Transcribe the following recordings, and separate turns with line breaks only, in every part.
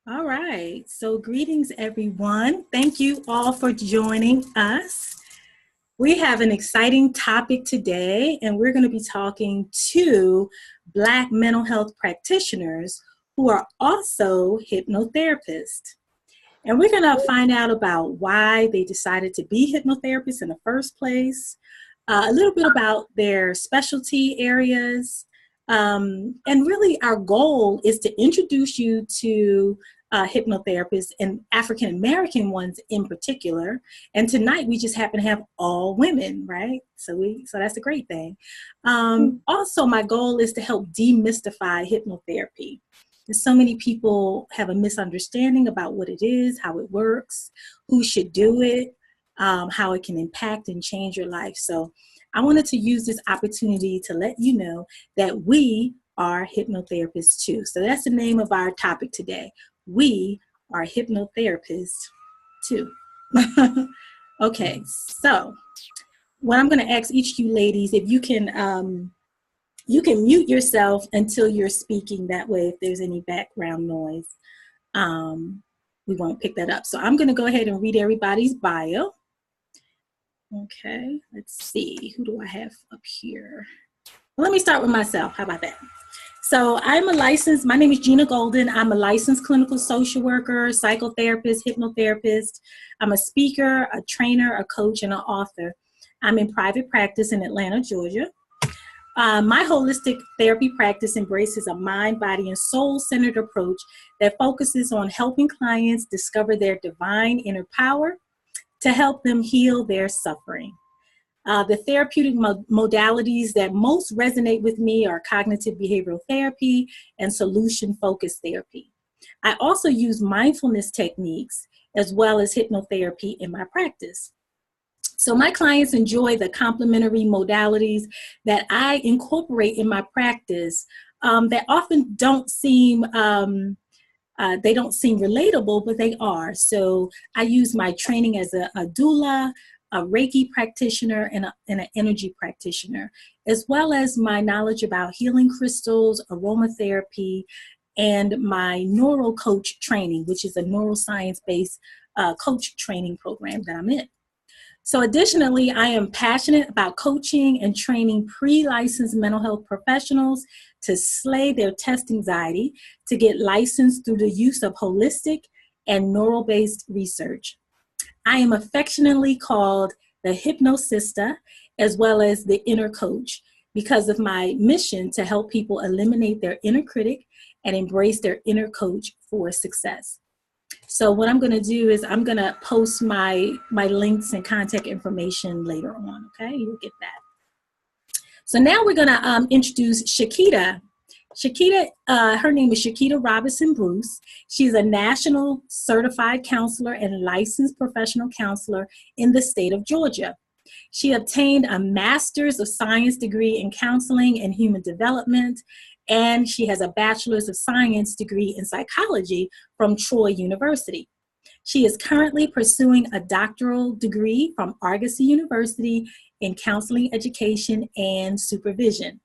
All right, so greetings everyone. Thank you all for joining us. We have an exciting topic today, and we're going to be talking to Black mental health practitioners who are also hypnotherapists. And we're going to find out about why they decided to be hypnotherapists in the first place, a little bit about their specialty areas, and really our goal is to introduce you to hypnotherapists and African American ones in particular. And tonight we just happen to have all women, right? So that's a great thing. Also, my goal is to help demystify hypnotherapy. So many people have a misunderstanding about what it is, how it works, who should do it, how it can impact and change your life. So I wanted to use this opportunity to let you know that we are hypnotherapists too. So that's the name of our topic today. We are hypnotherapists too. Okay, so what I'm going to ask each of you ladies, if you can mute yourself until you're speaking. That way, if there's any background noise, we won't pick that up. So I'm going to go ahead and read everybody's bio. Okay, let's see. Who do I have up here? Well, let me start with myself. How about that? So my name is Gena Golden. I'm a licensed clinical social worker, psychotherapist, hypnotherapist. I'm a speaker, a trainer, a coach, and an author. I'm in private practice in Atlanta, Georgia. My holistic therapy practice embraces a mind, body, and soul-centered approach that focuses on helping clients discover their divine inner power to help them heal their suffering. The therapeutic modalities that most resonate with me are cognitive behavioral therapy and solution-focused therapy. I also use mindfulness techniques as well as hypnotherapy in my practice. So my clients enjoy the complementary modalities that I incorporate in my practice that often don't seem relatable, but they are. So I use my training as a doula, a Reiki practitioner, and an energy practitioner, as well as my knowledge about healing crystals, aromatherapy, and my neuro coach training, which is a neuroscience-based coach training program that I'm in. So additionally, I am passionate about coaching and training pre-licensed mental health professionals to slay their test anxiety, to get licensed through the use of holistic and neural-based research. I am affectionately called the Hypnosista, as well as the inner coach, because of my mission to help people eliminate their inner critic and embrace their inner coach for success. So what I'm going to do is I'm going to post my links and contact information later on, okay? You'll get that. So now we're going to introduce Shakita. Shakita, her name is Shakita Robinson Bruce. She's a national certified counselor and licensed professional counselor in the state of Georgia. She obtained a Master's of Science degree in counseling and human development, and she has a Bachelor's of Science degree in psychology from Troy University. She is currently pursuing a doctoral degree from Argosy University in counseling, education, and supervision.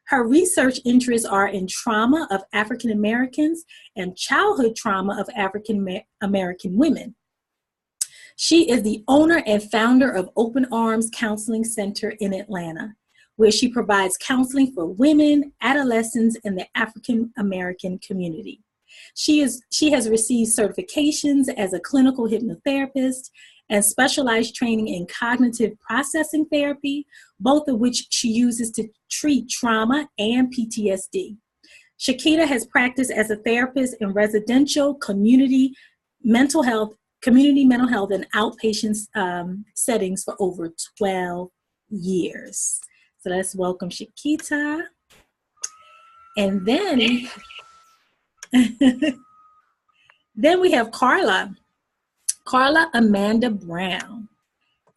Her research interests are in trauma of African Americans and childhood trauma of African American women. She is the owner and founder of Open Arms Counseling Center in Atlanta, where she provides counseling for women, adolescents, and the African American community. She has received certifications as a clinical hypnotherapist and specialized training in cognitive processing therapy, both of which she uses to treat trauma and PTSD. Shakita has practiced as a therapist in residential community mental health and outpatient settings for over 12 years. So let's welcome Shakita. And then, then we have Carla. Carla Amanda Brown,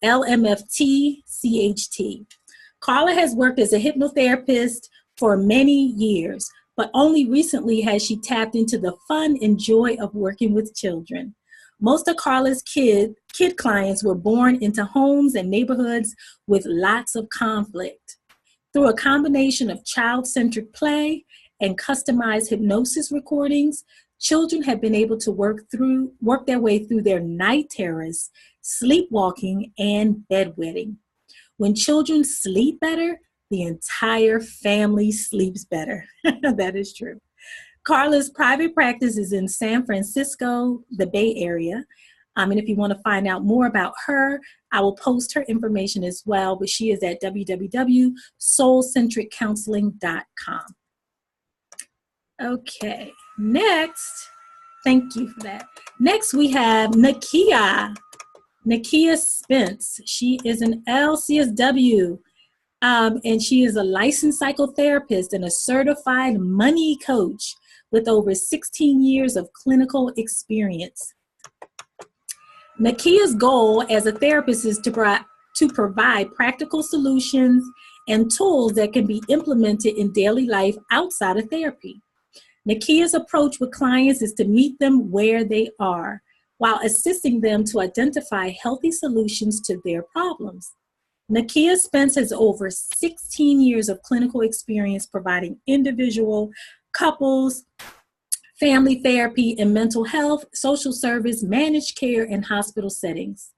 LMFT, CHT. Carla has worked as a hypnotherapist for many years, but only recently has she tapped into the fun and joy of working with children. Most of Carla's kid clients were born into homes and neighborhoods with lots of conflict. Through a combination of child-centered play and customized hypnosis recordings, children have been able to work their way through their night terrors, sleepwalking, and bedwetting. When children sleep better, the entire family sleeps better. That is true. Carla's private practice is in San Francisco, the Bay Area. And if you want to find out more about her, I will post her information as well, but she is at www.soulcentriccounseling.com. Okay, next, thank you for that. Next, we have Nakia Spence. She is an LCSW, and she is a licensed psychotherapist and a certified money coach with over 16 years of clinical experience. Nakia's goal as a therapist is to provide practical solutions and tools that can be implemented in daily life outside of therapy. Nakia's approach with clients is to meet them where they are, while assisting them to identify healthy solutions to their problems. Nakia Spence has over 16 years of clinical experience providing individual, couples, family therapy, and mental health, social service, managed care, and hospital settings.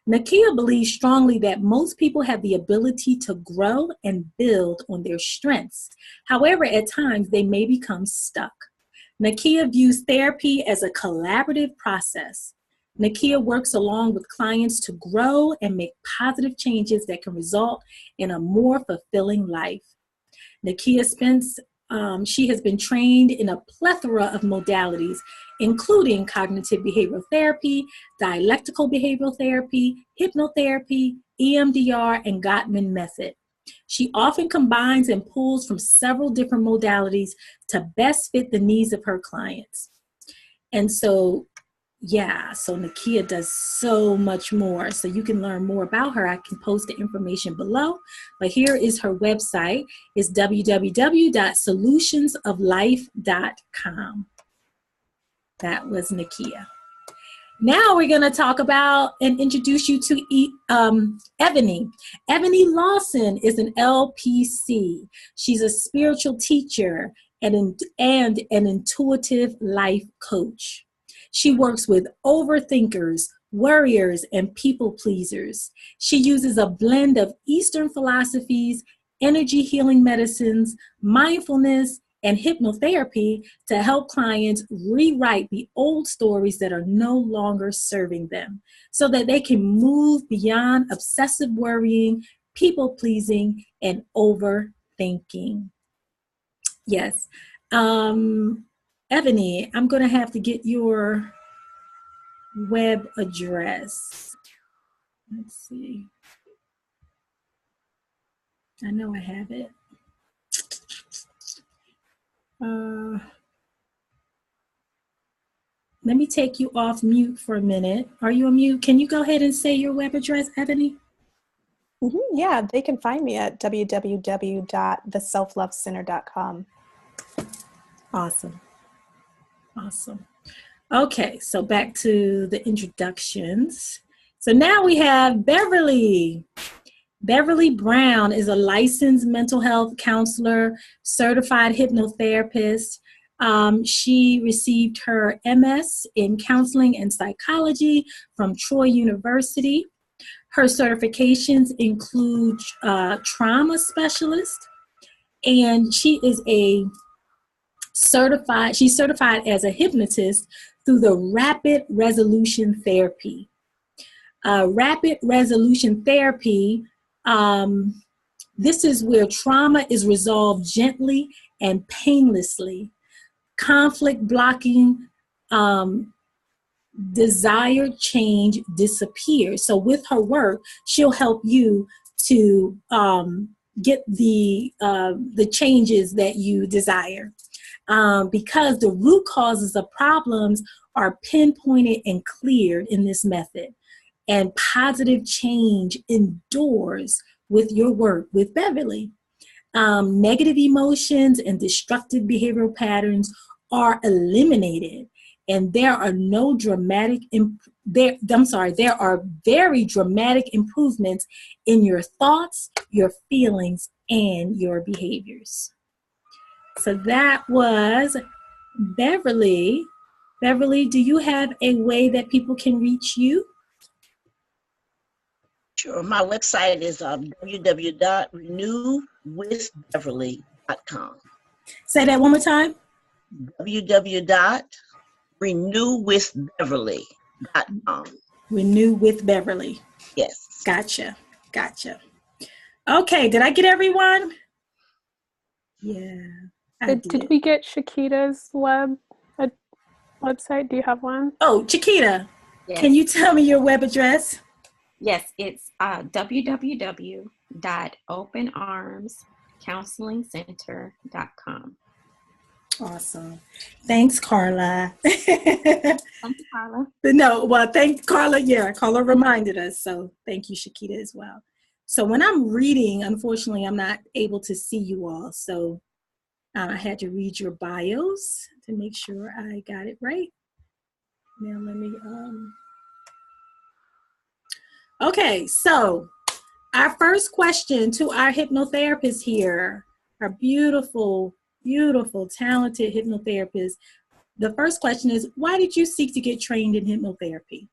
Nakia believes strongly that most people have the ability to grow and build on their strengths. However, at times they may become stuck. Nakia views therapy as a collaborative process. Nakia works along with clients to grow and make positive changes that can result in a more fulfilling life. Nakia Spence, she has been trained in a plethora of modalities, including cognitive behavioral therapy, dialectical behavioral therapy, hypnotherapy, EMDR, and Gottman method. She often combines and pulls from several different modalities to best fit the needs of her clients. And so Nakia does so much more. So you can learn more about her. I can post the information below. But here is her website. It's www.solutionsoflife.com. That was Nakia. Now we're going to talk about and introduce you to Ebony. Ebony Lawson is an LPC. She's a spiritual teacher and an intuitive life coach. She works with overthinkers, worriers, and people pleasers. She uses a blend of Eastern philosophies, energy healing medicines, mindfulness, and hypnotherapy to help clients rewrite the old stories that are no longer serving them so that they can move beyond obsessive worrying, people pleasing, and overthinking. Yes. Ebony, I'm going to have to get your web address. Let's see. I know I have it. Let me take you off mute for a minute. Are you on mute? Can you go ahead and say your web address, Ebony?
Yeah, they can find me at www.theselflovecenter.com.
Awesome. Okay, so back to the introductions. So now we have Beverly. Beverly Brown is a licensed mental health counselor, certified hypnotherapist. She received her MS in counseling and psychology from Troy University. Her certifications include trauma specialist, and she's certified as a hypnotist through the Rapid Resolution Therapy. Rapid Resolution Therapy, this is where trauma is resolved gently and painlessly. Conflict blocking, desired change disappears. So with her work, she'll help you to get the changes that you desire. Because the root causes of problems are pinpointed and cleared in this method. And positive change endures with your work with Beverly. Negative emotions and destructive behavioral patterns are eliminated. And there are there are very dramatic improvements in your thoughts, your feelings, and your behaviors. So that was Beverly. Beverly, do you have a way that people can reach you?
Sure. My website is www.renewwithbeverly.com.
Say that one more time.
www.renewwithbeverly.com.
Renew with Beverly.
Yes.
Gotcha. Okay, did I get everyone? Yeah.
Did we get Shakita's website? Do you have one?
Oh, Chiquita,
Yes.
Can you tell me your web address?
Yes, it's www.openarmscounselingcenter.com.
Awesome. Thanks, Carla.
Thank you, Carla.
Thank Carla. Yeah, Carla reminded us. So thank you, Shakita, as well. So when I'm reading, unfortunately, I'm not able to see you all. So I had to read your bios to make sure I got it right. Now let me, okay, so our first question to our hypnotherapists here, our beautiful, talented hypnotherapists. The first question is, why did you seek to get trained in hypnotherapy?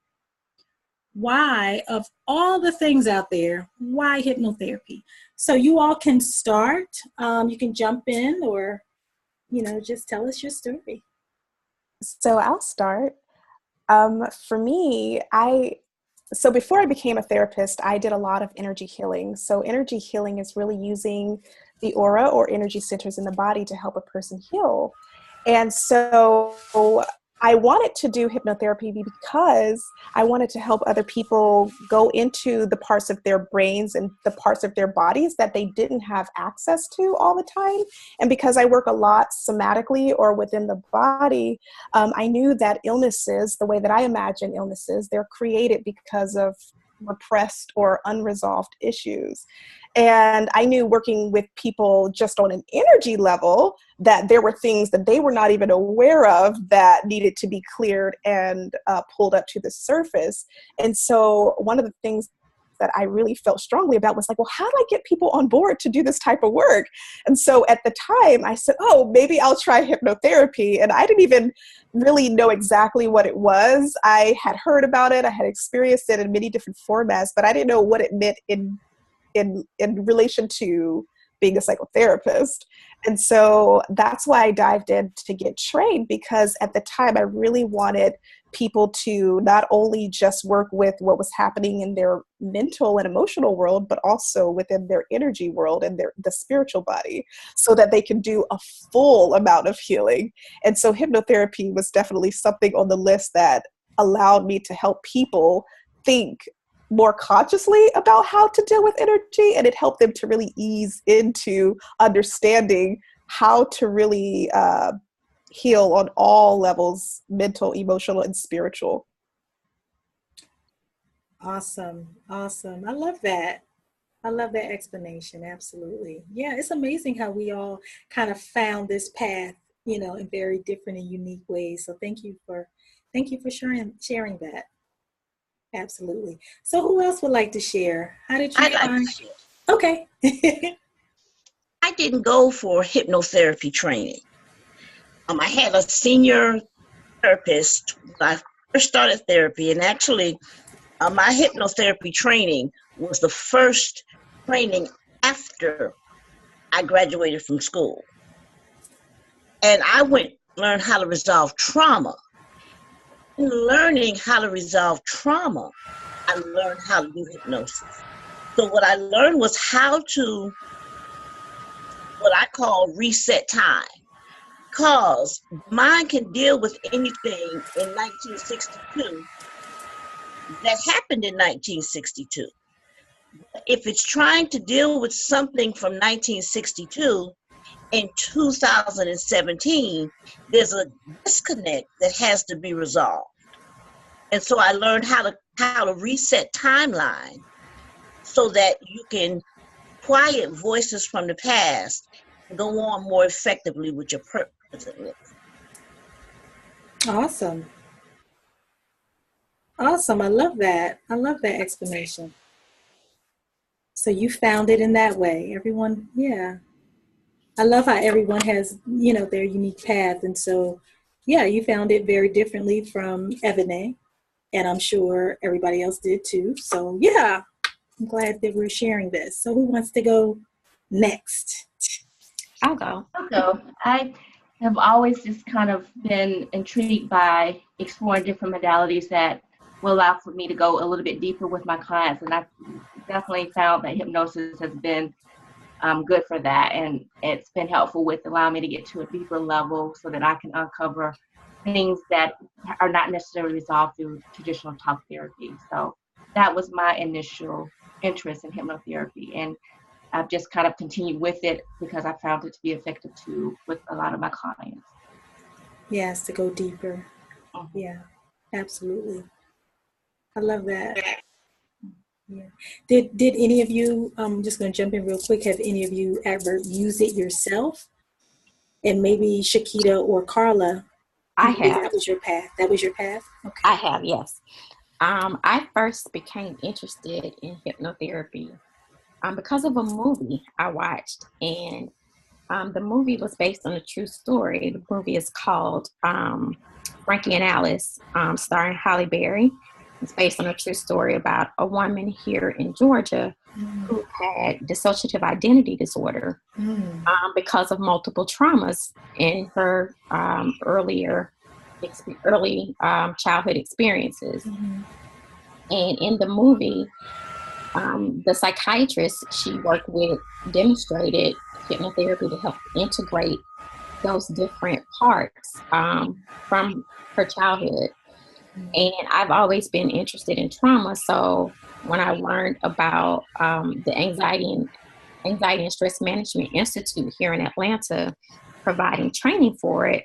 Why, of all the things out there, why hypnotherapy? So you all can start. You can jump in or, just tell us your story.
So I'll start. For me, so before I became a therapist, I did a lot of energy healing. So energy healing is really using the aura or energy centers in the body to help a person heal. And so I wanted to do hypnotherapy because I wanted to help other people go into the parts of their brains and the parts of their bodies that they didn't have access to all the time. And because I work a lot somatically or within the body, I knew that illnesses, the way that I imagine illnesses, they're created because of repressed or unresolved issues. And I knew working with people just on an energy level that there were things that they were not even aware of that needed to be cleared and pulled up to the surface. And so one of the things that I really felt strongly about was like, well, how do I get people on board to do this type of work? And so at the time I said, oh, maybe I'll try hypnotherapy. And I didn't even really know exactly what it was. I had heard about it. I had experienced it in many different formats, but I didn't know what it meant in relation to being a psychotherapist. And so that's why I dived in to get trained, because at the time I really wanted people to not only just work with what was happening in their mental and emotional world, but also within their energy world and the spiritual body, so that they can do a full amount of healing. And so hypnotherapy was definitely something on the list that allowed me to help people think more consciously about how to deal with energy, and it helped them to really ease into understanding how to really heal on all levels, mental, emotional, and spiritual.
Awesome. I love that. I love that explanation. Absolutely. Yeah, it's amazing how we all kind of found this path, in very different and unique ways. So thank you for sharing that. Absolutely. So who else would like to share? How did you
I'd like
find?
to share.
Okay.
I didn't go for hypnotherapy training. I had a senior therapist when I first started therapy, and actually my hypnotherapy training was the first training after I graduated from school. And I learned how to resolve trauma. In learning how to resolve trauma, I learned how to do hypnosis. So what I learned was how to, what I call reset time. Because mind can deal with anything in 1962 that happened in 1962. If it's trying to deal with something from 1962 in 2017, there's a disconnect that has to be resolved. And so I learned how to reset timeline so that you can quiet voices from the past and go on more effectively with your present life.
Awesome. I love that. I love that explanation. So you found it in that way. Everyone, yeah. I love how everyone has, their unique path. And so, yeah, you found it very differently from Ebony, and I'm sure everybody else did too. So, yeah, I'm glad that we're sharing this. So who wants to go next?
I'll go.
I have always just kind of been intrigued by exploring different modalities that will allow for me to go a little bit deeper with my clients. And I've definitely found that hypnosis has been good for that. And it's been helpful with allowing me to get to a deeper level so that I can uncover things that are not necessarily resolved through traditional talk therapy. So that was my initial interest in hypnotherapy. And I've just kind of continued with it because I found it to be effective too with a lot of my clients.
Yes, to go deeper.
Mm-hmm.
Yeah, absolutely. I love that. Yeah. Did any of you, I'm just going to jump in real quick, have any of you ever used it yourself? And maybe Shakita or Carla,
I have.
That was your path. That was your path? Okay.
I have, yes. I first became interested in hypnotherapy because of a movie I watched, and the movie was based on a true story. The movie is called Frankie and Alice, starring Halle Berry. It's based on a true story about a woman here in Georgia who had dissociative identity disorder because of multiple traumas in her early childhood experiences. And in the movie, the psychiatrist she worked with demonstrated hypnotherapy to help integrate those different parts from her childhood. And I've always been interested in trauma. So when I learned about the Anxiety and Stress Management Institute here in Atlanta providing training for it,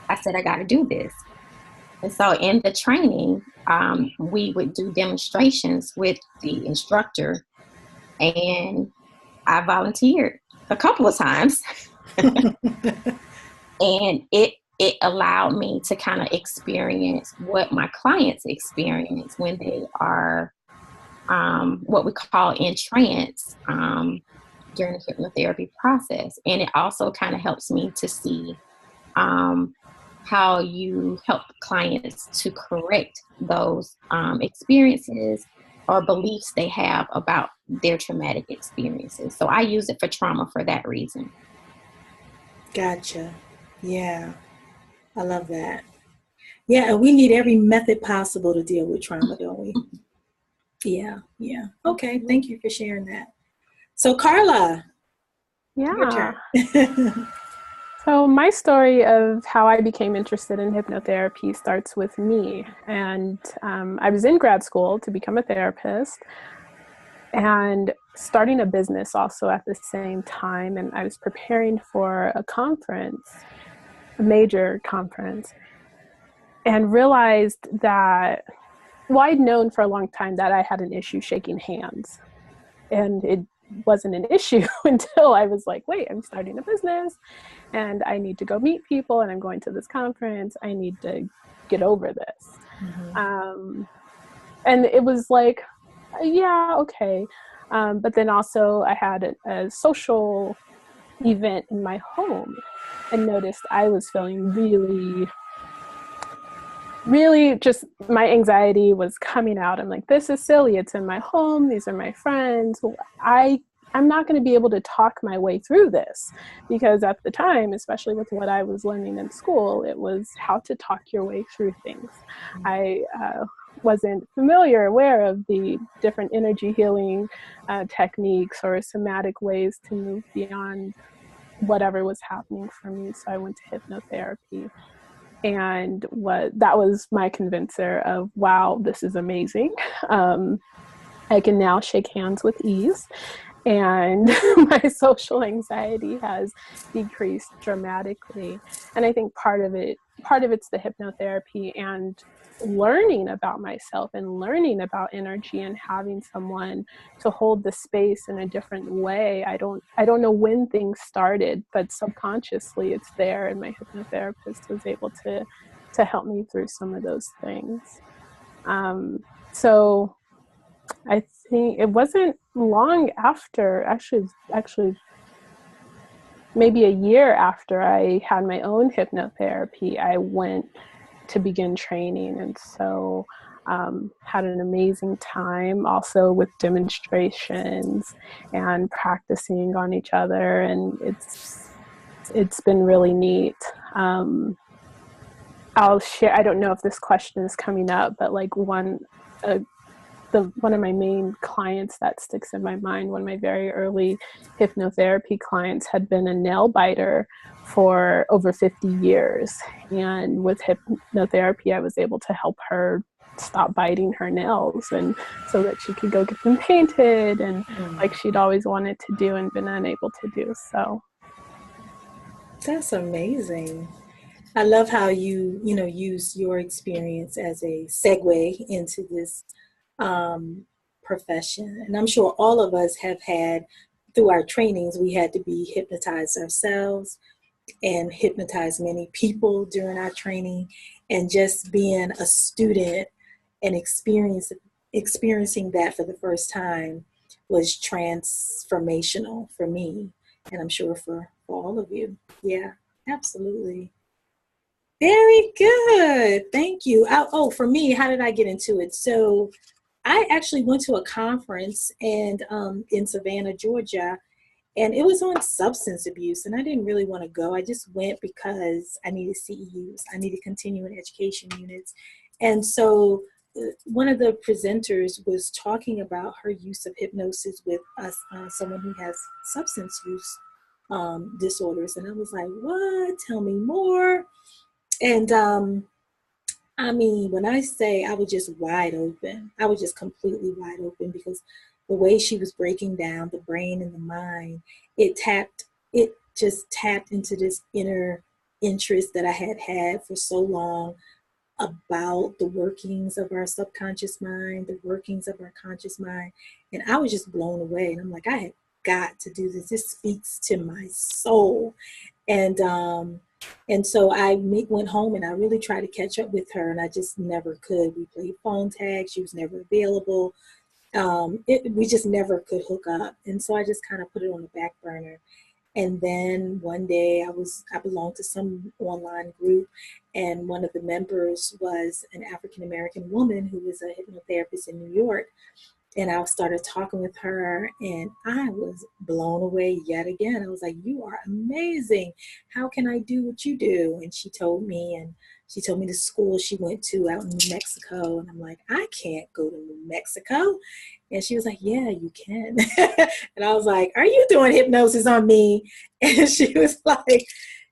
I said, I got to do this. And so in the training, we would do demonstrations with the instructor, and I volunteered a couple of times. And it allowed me to kind of experience what my clients experience when they are what we call in trance during the hypnotherapy process. And it also kind of helps me to see how you help clients to correct those experiences or beliefs they have about their traumatic experiences. So I use it for trauma for that reason.
Gotcha. Yeah. I love that. Yeah, and we need every method possible to deal with trauma, don't we? Yeah. Okay, thank you for sharing that. So Carla, your turn.
So my story of how I became interested in hypnotherapy starts with me. And I was in grad school to become a therapist and starting a business also at the same time. And I was preparing for a conference, a major conference, and realized that, well, I'd known for a long time that I had an issue shaking hands. And it wasn't an issue until I was like, wait, I'm starting a business and I need to go meet people and I'm going to this conference. I need to get over this. And it was like, yeah, okay. But then also I had a social event in my home and noticed I was feeling really just my anxiety was coming out. I'm like, this is silly. It's in my home. These are my friends. I'm not going to be able to talk my way through this, because at the time, especially with what I was learning in school, it was how to talk your way through things. I wasn't aware of the different energy healing techniques or somatic ways to move beyond whatever was happening for me. So I went to hypnotherapy. And that was my convincer of, wow, this is amazing. I can now shake hands with ease. And my social anxiety has decreased dramatically. And I think part of it's the hypnotherapy and learning about myself and learning about energy and having someone to hold the space in a different way. I don't know when things started, but subconsciously it's there, and my hypnotherapist was able to help me through some of those things. So I think it wasn't long after, actually maybe a year after I had my own hypnotherapy, I went to begin training. And so had an amazing time also with demonstrations and practicing on each other. And it's been really neat. I'll share, I don't know if this question is coming up, but like one of my main clients that sticks in my mind, one of my very early hypnotherapy clients, had been a nail biter for over 50 years. And with hypnotherapy, I was able to help her stop biting her nails, and so that she could go get them painted, and like she'd always wanted to do and been unable to do. So
that's amazing. I love how you use your experience as a segue into this profession. And I'm sure all of us have had, through our trainings, we had to be hypnotized ourselves and hypnotize many people during our training. And just being a student and experiencing that for the first time was transformational for me. And I'm sure for all of you. Yeah, absolutely. Very good. Thank you. For me, how did I get into it? So I actually went to a conference in Savannah, Georgia, and it was on substance abuse, and I didn't really want to go. I just went because I needed CEUs. I needed continuing education units. And so one of the presenters was talking about her use of hypnosis with someone who has substance use disorders. And I was like, what? Tell me more. And I mean, when I say I was just wide open, I was just completely wide open, because the way she was breaking down the brain and the mind, it just tapped into this inner interest that I had for so long about the workings of our subconscious mind, the workings of our conscious mind. And I was just blown away. And I'm like, I have got to do this. This speaks to my soul. And so I went home and I really tried to catch up with her, and I just never could. We played phone tag. She was never available. We just never could hook up. And so I just kind of put it on the back burner. And then one day I belonged to some online group, and one of the members was an African-American woman who was a hypnotherapist in New York. And I started talking with her, and I was blown away yet again. I was like, you are amazing. How can I do what you do? And she told me the school she went to out in New Mexico. And I'm like, I can't go to New Mexico. And she was like, yeah, you can. And I was like, are you doing hypnosis on me? And she was like,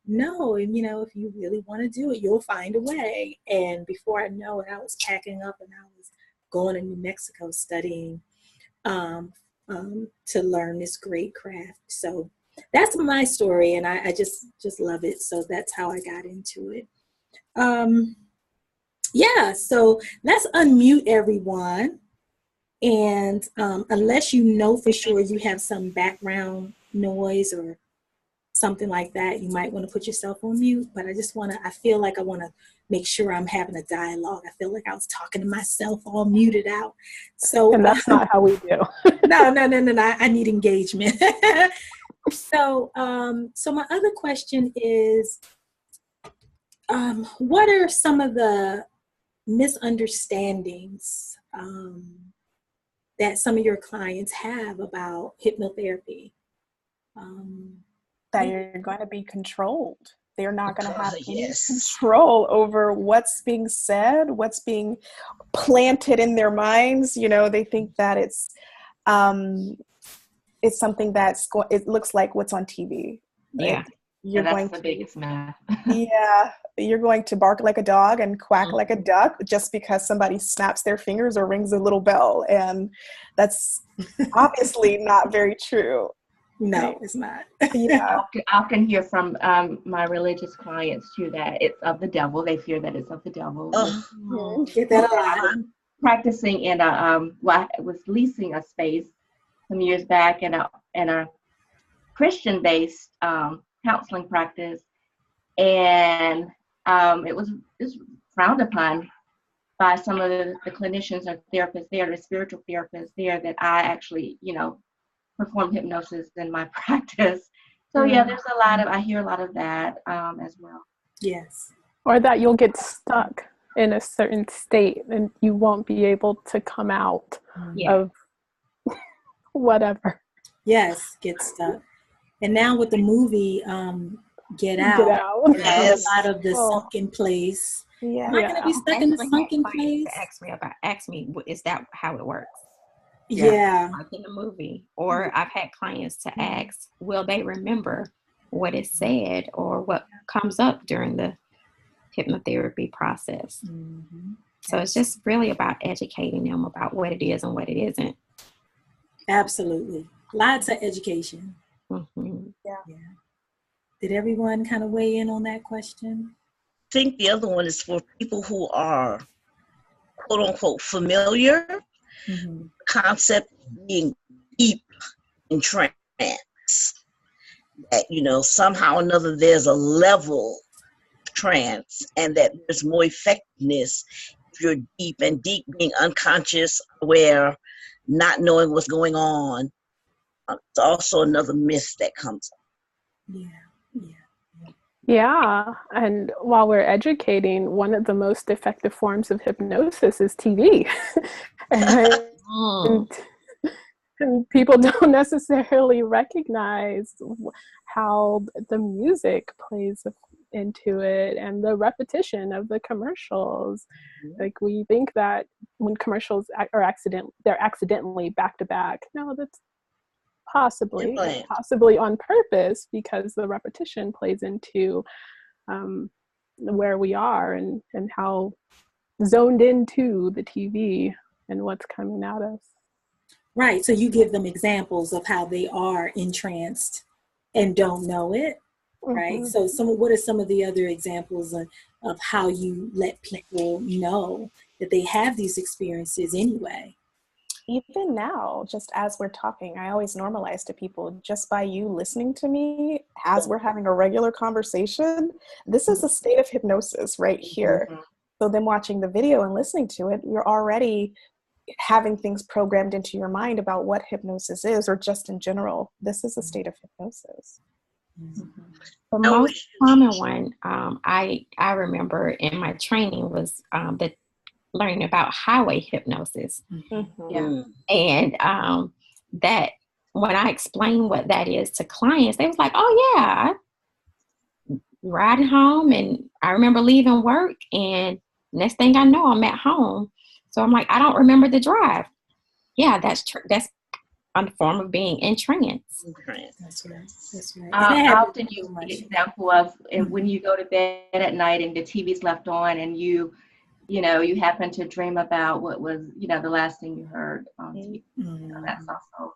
no. And, if you really want to do it, you'll find a way. And before I know it, I was packing up and I was going to New Mexico studying to learn this great craft. So that's my story, and I just love it. So that's how I got into it. So let's unmute everyone. And unless you know for sure you have some background noise or something like that, you might want to put yourself on mute. But I feel like I want to make sure I'm having a dialogue. I feel like I was talking to myself all muted out. So,
and that's not how we do.
No. I need engagement. So my other question is, what are some of the misunderstandings that some of your clients have about hypnotherapy?
That you're going to be controlled. They're not going to have any control over what's being said, what's being planted in their minds. They think that it's something it looks like what's on TV.
Right? Yeah. That's the biggest math.
Yeah. You're going to bark like a dog and quack like a duck just because somebody snaps their fingers or rings a little bell. And that's obviously not very true.
No, it's not.
Yeah.
I often hear from my religious clients too that it's of the devil. They fear that it's of the devil.
Get that a lot.
I'm practicing in I was leasing a space some years back in a Christian-based counseling practice, and it was frowned upon by some of the clinicians or therapists there, the spiritual therapists there, that I actually, perform hypnosis in my practice. So yeah, there's a lot of, I hear a lot of that as well.
Yes.
Or that you'll get stuck in a certain state and you won't be able to come out of whatever.
Yes, get stuck. And now with the movie Get Out.
Yes.
A lot of the sunken place.
Yeah.
Am I going to be stuck in the sunken place?
Ask me, is that how it works?
Yeah.
Like in the movie. Or I've had clients to ask, will they remember what is said or what comes up during the hypnotherapy process?
Mm-hmm.
So it's just really about educating them about what it is and what it isn't.
Absolutely. Lots of education.
Mm-hmm.
Yeah. Did everyone kind of weigh in on that question?
I think the other one is for people who are quote unquote familiar.
Mm-hmm.
Concept being deep in trance. That, somehow or another there's a level of trance and that there's more effectiveness if you're deep, and deep being unconscious, aware, not knowing what's going on. It's also another myth that comes up.
Yeah, and while we're educating, one of the most effective forms of hypnosis is TV. and people don't necessarily recognize how the music plays into it and the repetition of the commercials. Like, we think that when commercials are they're accidentally back to back. No, that's possibly on purpose, because the repetition plays into where we are and how zoned into the TV and what's coming at us.
Right. So you give them examples of how they are entranced and don't know it. Right.
Mm-hmm.
So what are some of the other examples of how you let people know that they have these experiences anyway?
Even now, just as we're talking, I always normalize to people, just by you listening to me as we're having a regular conversation, this is a state of hypnosis right here. Mm-hmm. So then watching the video and listening to it, you're already having things programmed into your mind about what hypnosis is, or just in general. This is a state of hypnosis.
Mm-hmm. The most common one I remember in my training was learning about highway hypnosis.
Mm-hmm.
Yeah. And that when I explained what that is to clients, they was like, oh yeah, I'm riding home and I remember leaving work and next thing I know, I'm at home. So I'm like, I don't remember the drive. Yeah, that's a form of being in trance.
That's right.
I often use the example of when you go to bed at night and the TV's left on and you happen to dream about what was, the last thing you heard on TV. Mm-hmm. That's also,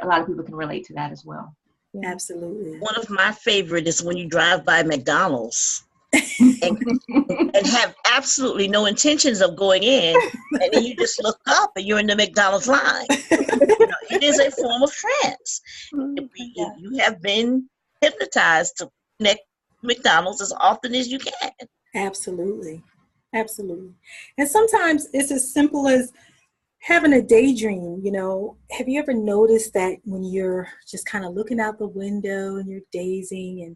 a lot of people can relate to that as well.
Yeah. Absolutely.
One of my favorite is when you drive by McDonald's and have absolutely no intentions of going in, and then you just look up and you're in the McDonald's line. It is a form of trance. You have been hypnotized to connect McDonald's as often as you can.
Absolutely. And sometimes it's as simple as having a daydream. Have you ever noticed that when you're just kind of looking out the window and you're dazing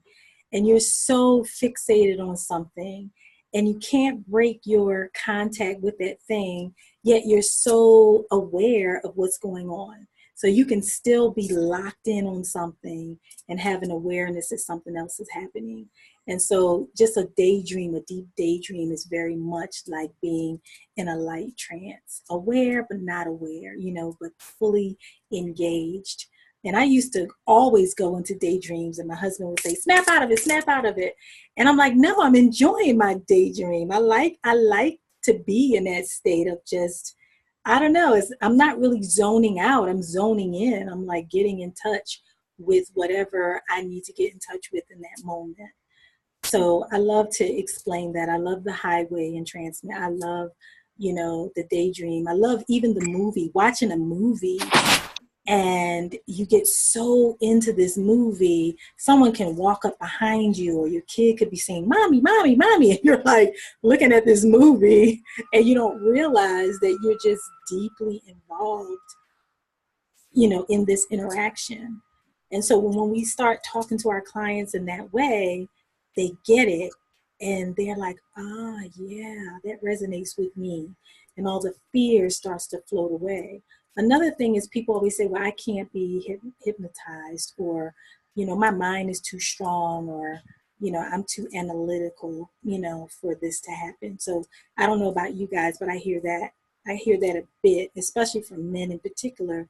and you're so fixated on something and you can't break your contact with that thing, yet you're so aware of what's going on. So you can still be locked in on something and have an awareness that something else is happening. And so just a deep daydream is very much like being in a light trance, aware but not aware, but fully engaged. And I used to always go into daydreams and my husband would say, snap out of it. And I'm like, no, I'm enjoying my daydream. I like to be in that state of just, I don't know, I'm not really zoning out. I'm zoning in. I'm like getting in touch with whatever I need to get in touch with in that moment. So I love to explain that. I love the highway entrancement. I love, the daydream. I love even the movie, watching a movie and you get so into this movie, someone can walk up behind you or your kid could be saying, mommy, mommy, mommy. And you're like looking at this movie and you don't realize that you're just deeply involved, in this interaction. And so when we start talking to our clients in that way, they get it. And they're like, yeah, that resonates with me. And all the fear starts to float away. Another thing is people always say, well, I can't be hypnotized, or, my mind is too strong, or, I'm too analytical, for this to happen. So I don't know about you guys, but I hear that a bit, especially from men in particular,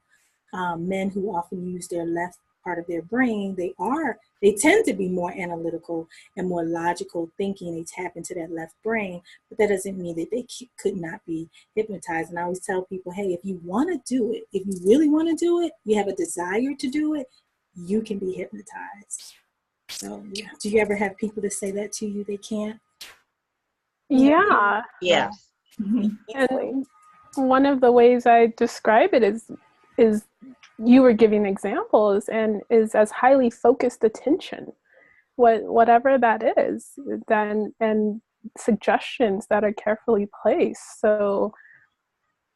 men who often use their left part of their brain. They tend to be more analytical and more logical thinking. They tap into that left brain, but that doesn't mean that they could not be hypnotized. And I always tell people, hey, if you want to do it, if you really want to do it, you have a desire to do it, you can be hypnotized. So yeah. Do you ever have people that say that to you, they can't?
Yeah.
Yeah.
And one of the ways I describe it is you were giving examples, and is as highly focused attention, whatever that is, and suggestions that are carefully placed. So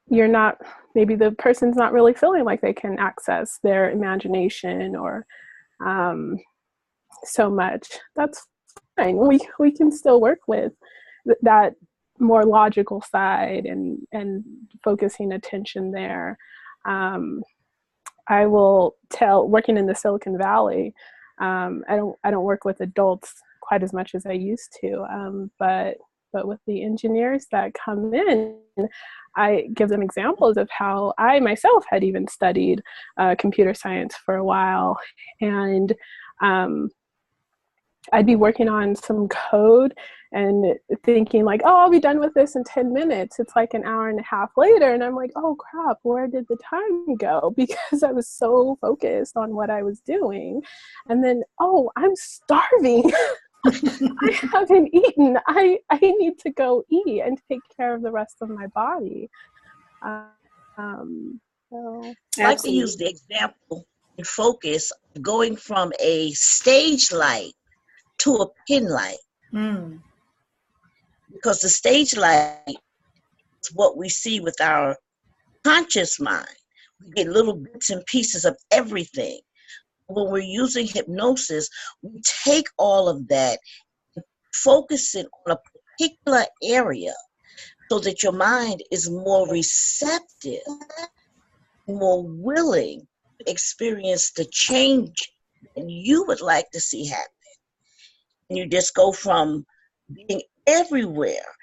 maybe the person's not really feeling like they can access their imagination or so much. That's fine. We can still work with that more logical side and focusing attention there. I will tell, working in the Silicon Valley, I don't work with adults quite as much as I used to, but with the engineers that come in, I give them examples of how I myself had even studied computer science for a while, and I'd be working on some code and thinking like, oh, I'll be done with this in 10 minutes. It's like an hour and a half later. And I'm like, oh crap, where did the time go? Because I was so focused on what I was doing. And then, oh, I'm starving. I haven't eaten. I need to go eat and take care of the rest of my body. So.
I like to use the example and focus going from a stage light to a pin light. Because the stage light is what we see with our conscious mind. We get little bits and pieces of everything. When we're using hypnosis, we take all of that and focus it on a particular area so that your mind is more receptive, more willing to experience the change that you would like to see happen. And you just go from being everywhere,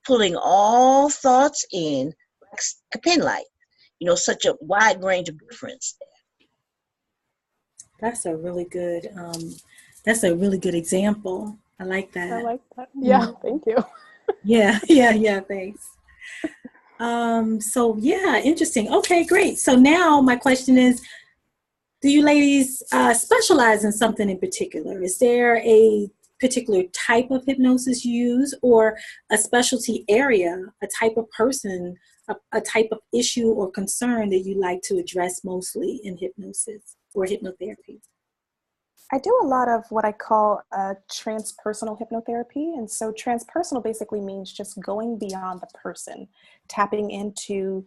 pulling all thoughts in like a pen light, such a wide range of difference there.
That's a really good example. I like that.
I like that. Yeah, thank you.
Yeah, thanks. So yeah, interesting. Okay, great. So now my question is, do you ladies specialize in something in particular? Is there a particular type of hypnosis you use, or a specialty area, a type of person, a type of issue or concern that you like to address mostly in hypnosis or hypnotherapy?
I do a lot of what I call transpersonal hypnotherapy. And so transpersonal basically means just going beyond the person, tapping into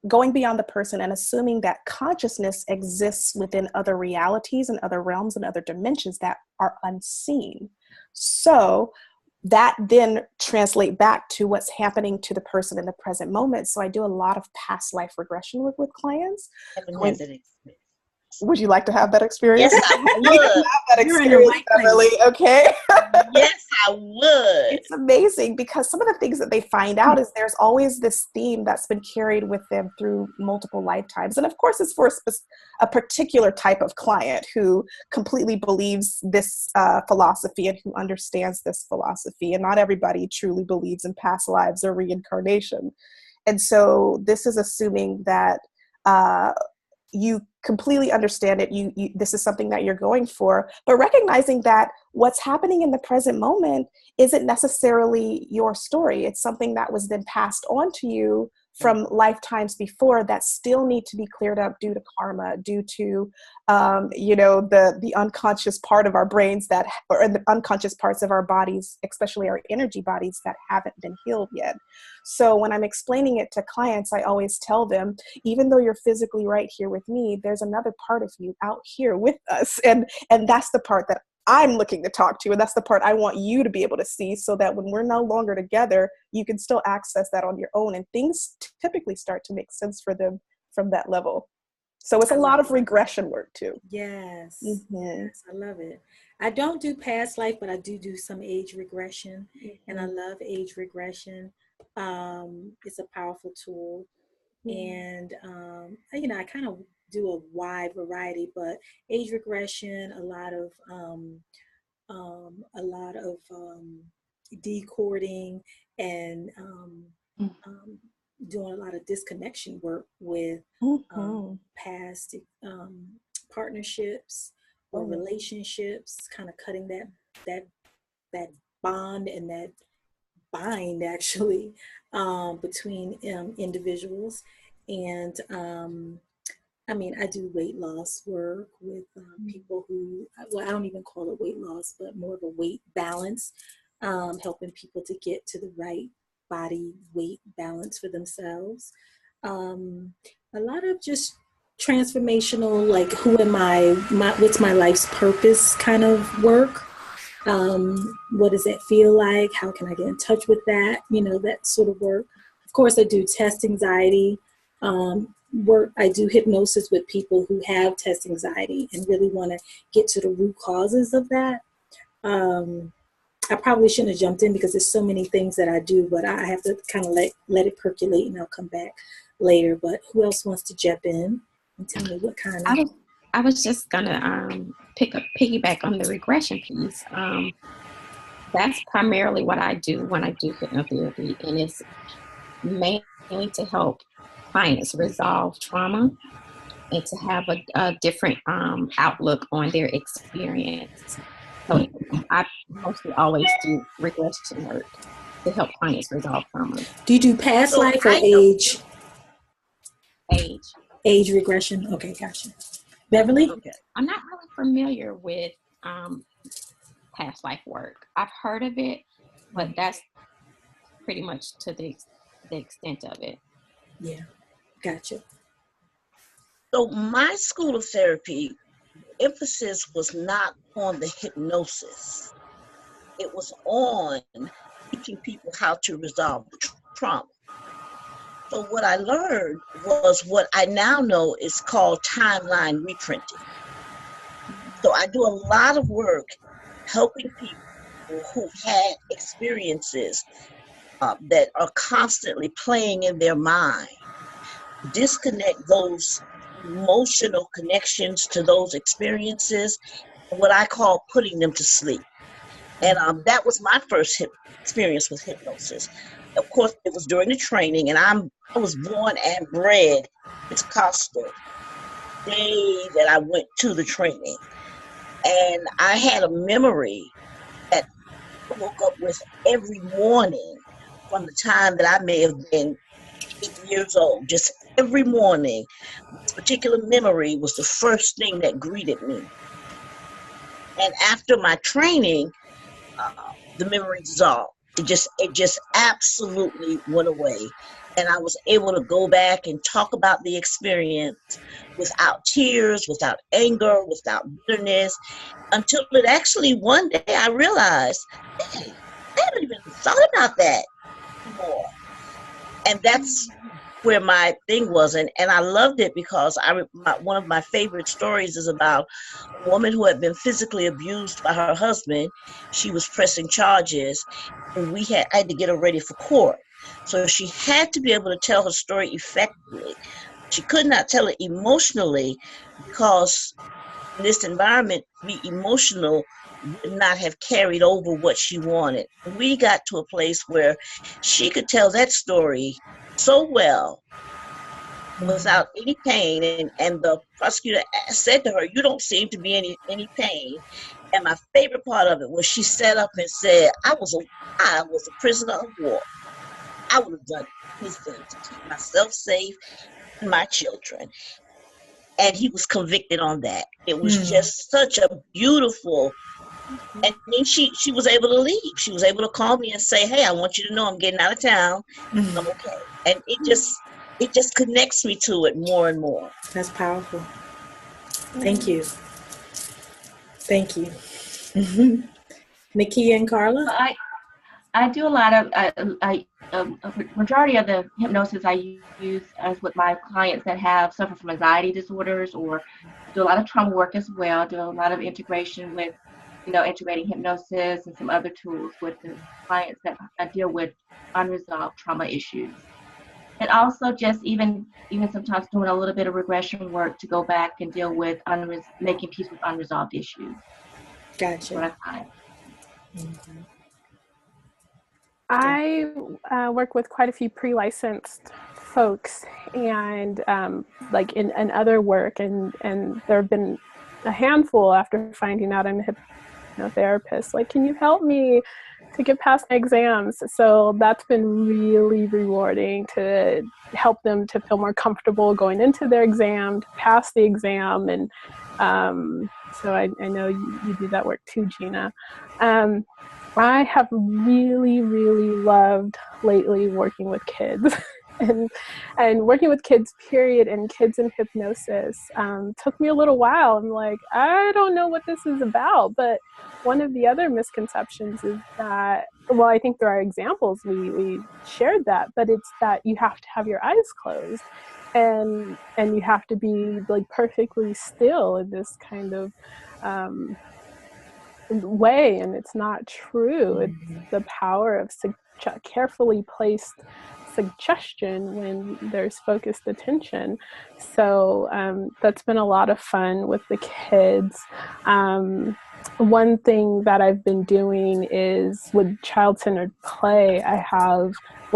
going beyond the person and assuming that consciousness exists within other realities and other realms and other dimensions that are unseen. So that then translate back to what's happening to the person in the present moment. So I do a lot of past life regression with clients. Would you like to have that experience?
Yes, I would.
Have that experience, Beverly, okay?
Yes, I would.
It's amazing because some of the things that they find out is there's always this theme that's been carried with them through multiple lifetimes. And of course, it's for a particular type of client who completely believes this philosophy and who understands this philosophy. And not everybody truly believes in past lives or reincarnation. And so this is assuming that you completely understand it. You this is something that you're going for, but recognizing that what's happening in the present moment isn't necessarily your story. It's something that was then passed on to you from lifetimes before that still need to be cleared up due to karma, due to, the unconscious part of our brains or the unconscious parts of our bodies, especially our energy bodies, that haven't been healed yet. So when I'm explaining it to clients, I always tell them, even though you're physically right here with me, there's another part of you out here with us. And that's the part that I'm looking to talk to. And that's the part I want you to be able to see, so that when we're no longer together, you can still access that on your own. And things typically start to make sense for them from that level. So it's a lot of regression work too.
Yes.
Mm-hmm.
Yes, I love it. I don't do past life, but I do some age regression, and I love age regression. It's a powerful tool. And I kind of do a wide variety, but age regression, a lot of decoding, and doing a lot of disconnection work with past partnerships or relationships, kind of cutting that bond and that bind actually between individuals. And I do weight loss work with people who, I don't even call it weight loss, but more of a weight balance, helping people to get to the right body weight balance for themselves. A lot of just transformational, like, who am I, what's my life's purpose kind of work. What does it feel like? How can I get in touch with that? That sort of work. Of course, I do test anxiety work. I do hypnosis with people who have test anxiety and really want to get to the root causes of that. I probably shouldn't have jumped in because there's so many things that I do, but I have to kind of let it percolate, and I'll come back later. But who else wants to jump in and tell me what kind of...
I was just gonna piggyback on the regression piece. That's primarily what I do when I do hypnotherapy, and it's mainly to help clients resolve trauma and to have a different outlook on their experience. So I mostly always do regression work to help clients resolve trauma.
Do you do past life or age? Age regression. Okay, gotcha. Beverly?
Okay. I'm not really familiar with past life work. I've heard of it, but that's pretty much to the extent of it.
Yeah, gotcha.
So my school of therapy, emphasis was not on the hypnosis. It was on teaching people how to resolve trauma. So what I learned was what I now know is called timeline reprinting. So I do a lot of work helping people who had experiences that are constantly playing in their mind, disconnect those emotional connections to those experiences, what I call putting them to sleep. And that was my first experience with hypnosis. Of course, it was during the training, and I was born and bred Pentecostal the day that I went to the training. And I had a memory that I woke up with every morning from the time that I may have been 8 years old. Just every morning, this particular memory was the first thing that greeted me. And after my training, the memory dissolved. It just absolutely went away. And I was able to go back and talk about the experience without tears, without anger, without bitterness, until it actually one day I realized, hey, I haven't even thought about that anymore. And that's where my thing was. And I loved it because one of my favorite stories is about a woman who had been physically abused by her husband. She was pressing charges, and I had to get her ready for court. So she had to be able to tell her story effectively. She could not tell it emotionally because in this environment, be emotional would not have carried over what she wanted. We got to a place where she could tell that story so well without any pain, and the prosecutor said to her, "You don't seem to be any pain." And my favorite part of it was she sat up and said, I was a prisoner of war. I would have done anything to keep myself safe and my children. And he was convicted on that. It was just such a beautiful, and then she was able to leave. She was able to call me and say, hey, I want you to know I'm getting out of town. I'm okay. And it just connects me to it more and more.
That's powerful. Thank you. Thank you. Nakia and Carla?
I do a lot of, a majority of the hypnosis I use is with my clients that suffer from anxiety disorders, or do a lot of trauma work as well. Do a lot of integration with, integrating hypnosis and some other tools with the clients that I deal with unresolved trauma issues. And also just even sometimes doing a little bit of regression work to go back and deal with making peace with unresolved issues.
Gotcha.
What I find.
I work with quite a few pre-licensed folks, and like in other work, and there have been a handful after finding out I'm a hypnotherapist. Like, can you help me to get past my exams? So that's been really rewarding, to help them to feel more comfortable going into their exam, to pass the exam, and so I know you do that work too, Gena. I have really, really loved lately working with kids and working with kids, period, and kids in hypnosis. Took me a little while. I'm like, I don't know what this is about. But one of the other misconceptions is that, well, I think there are examples, we shared that, but it's that you have to have your eyes closed and you have to be like perfectly still in this kind of way, and it's not true. It's the power of carefully placed suggestion when there's focused attention. So that's been a lot of fun with the kids. One thing that I've been doing is with child-centered play,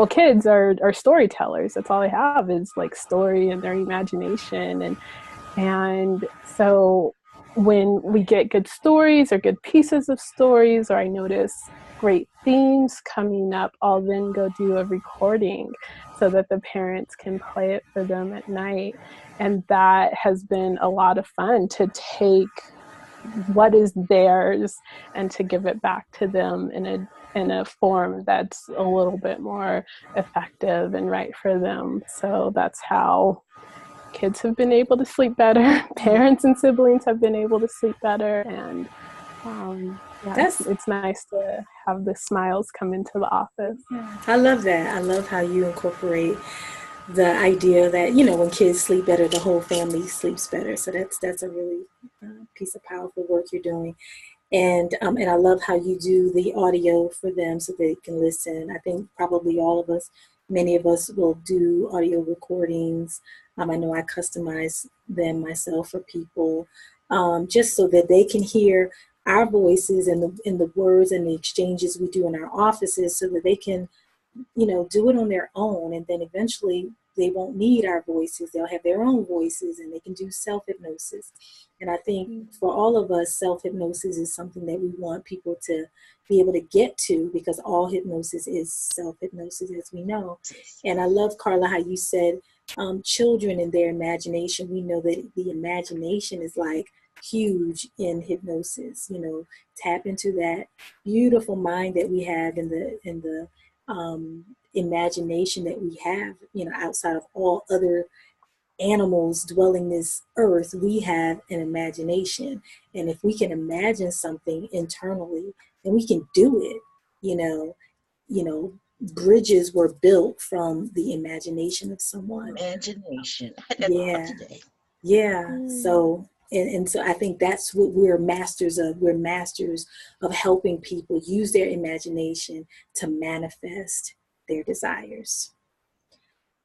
kids are storytellers. That's all they have is like story and their imagination, and so when we get good stories or good pieces of stories, or I notice great themes coming up, I'll then go do a recording so that the parents can play it for them at night. And that has been a lot of fun, to take what is theirs and to give it back to them in a form that's a little bit more effective and right for them. So that's how kids have been able to sleep better. Parents and siblings have been able to sleep better, and it's nice to have the smiles come into the office.
I love that. I love how you incorporate the idea that, when kids sleep better, the whole family sleeps better. So that's a really piece of powerful work you're doing. And I love how you do the audio for them so they can listen. I think probably many of us will do audio recordings. I know I customize them myself for people, just so that they can hear our voices and the words and the exchanges we do in our offices, so that they can, do it on their own. And then eventually they won't need our voices. They'll have their own voices and they can do self-hypnosis. And I think for all of us, self-hypnosis is something that we want people to be able to get to, because all hypnosis is self-hypnosis, as we know. And I love, Carla, how you said children and their imagination. We know that the imagination is like huge in hypnosis. Tap into that beautiful mind that we have in the imagination that we have, outside of all other animals dwelling this earth. We have an imagination, and if we can imagine something internally, then we can do it. Bridges were built from the imagination of someone.
Imagination.
Yeah. So and so I think that's what we're masters of. We're masters of helping people use their imagination to manifest their desires.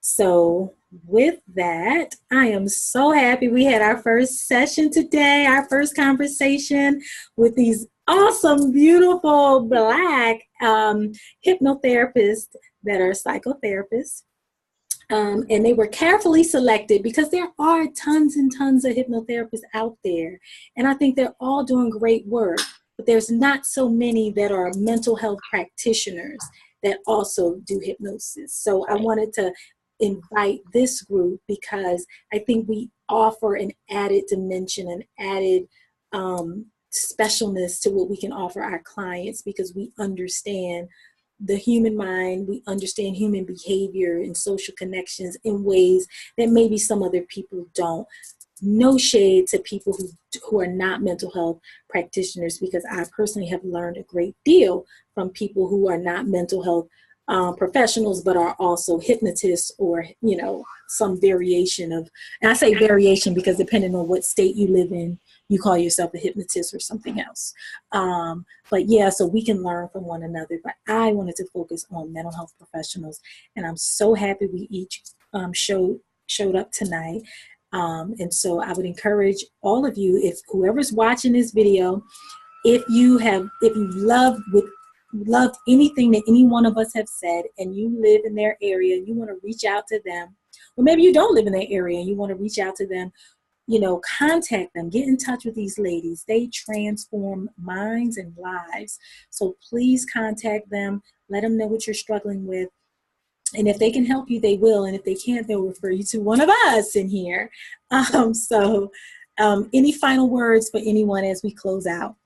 So with that, I am so happy we had our first session today, our first conversation with these awesome, beautiful Black hypnotherapists that are psychotherapists. And they were carefully selected because there are tons and tons of hypnotherapists out there. And I think they're all doing great work, but there's not so many that are mental health practitioners that also do hypnosis. So I wanted to invite this group because I think we offer an added dimension, an added specialness to what we can offer our clients, because we understand the human mind, we understand human behavior and social connections in ways that maybe some other people don't. No shade to people who are not mental health practitioners, because I personally have learned a great deal from people who are not mental health professionals, but are also hypnotists, or, you know, some variation of, and I say variation because depending on what state you live in, you call yourself a hypnotist or something else. But yeah, so we can learn from one another. But I wanted to focus on mental health professionals, and I'm so happy we each showed up tonight. And so I would encourage all of you, if whoever's watching this video, if you loved anything that any one of us have said, and you live in their area, you want to reach out to them, or maybe you don't live in their area and you want to reach out to them, you know, contact them, get in touch with these ladies. They transform minds and lives. So please contact them, let them know what you're struggling with. And if they can help you, they will. And if they can't, they'll refer you to one of us in here. Any final words for anyone as we close out?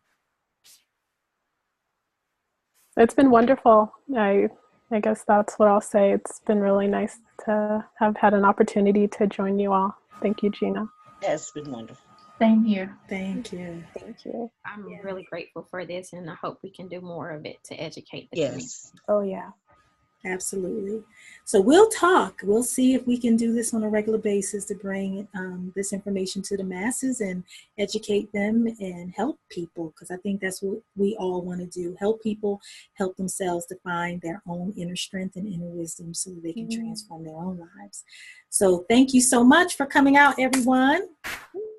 It's been wonderful. I guess that's what I'll say. It's been really nice to have had an opportunity to join you all. Thank you, Gena.
It's been wonderful.
Same here.
Thank you.
Thank you.
I'm really grateful for this, and I hope we can do more of it to educate the community.
Yes.
Oh, yeah.
Absolutely. So we'll talk. We'll see if we can do this on a regular basis to bring this information to the masses and educate them and help people, because I think that's what we all want to do. Help people help themselves to find their own inner strength and inner wisdom so that they can transform their own lives. So thank you so much for coming out, everyone.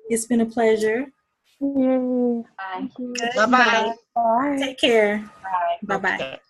It's been a pleasure.
Yay.
Bye.
Bye-bye.
Bye.
Take care.
Bye.
Bye-bye.
Okay.